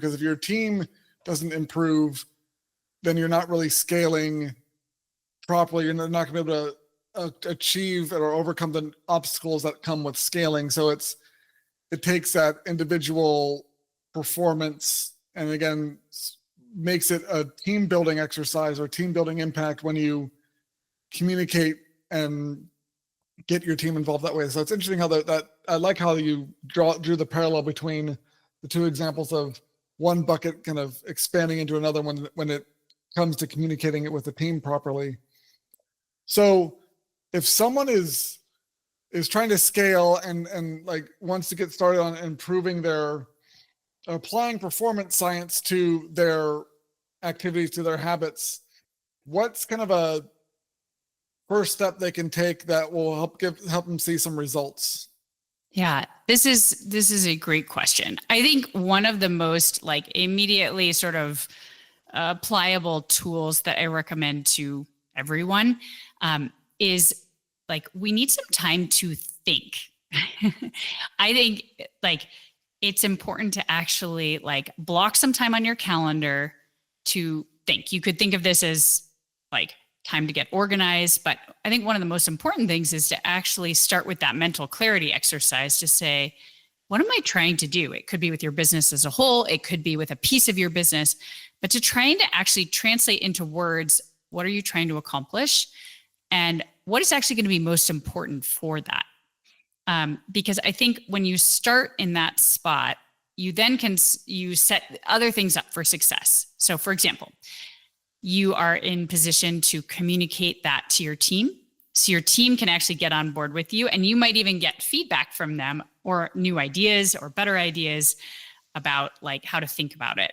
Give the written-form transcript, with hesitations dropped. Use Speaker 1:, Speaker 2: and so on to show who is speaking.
Speaker 1: because if your team doesn't improve, then you're not really scaling properly. You're not going to be able to achieve or overcome the obstacles that come with scaling. So it takes that individual performance and again makes it a team building exercise or team building impact when you communicate and get your team involved that way. So it's interesting how that I like how you drew the parallel between the two examples of one bucket kind of expanding into another one when it comes to communicating it with the team properly. So if someone is trying to scale and like wants to get started on improving their applying performance science to their activities, to their habits, what's kind of a first step they can take that will help them see some results?
Speaker 2: Yeah, this is a great question. I think one of the most like immediately sort of pliable tools that I recommend to everyone is like, we need some time to think. I think like it's important to actually like block some time on your calendar to think. You could think of this as like time to get organized, but I think one of the most important things is to actually start with that mental clarity exercise to say, what am I trying to do? It could be with your business as a whole, it could be with a piece of your business, but to trying to actually translate into words, what are you trying to accomplish? And what is actually going to be most important for that? Because I think when you start in that spot, you then you set other things up for success. So for example, you are in position to communicate that to your team. So your team can actually get on board with you, and you might even get feedback from them or new ideas or better ideas about like how to think about it.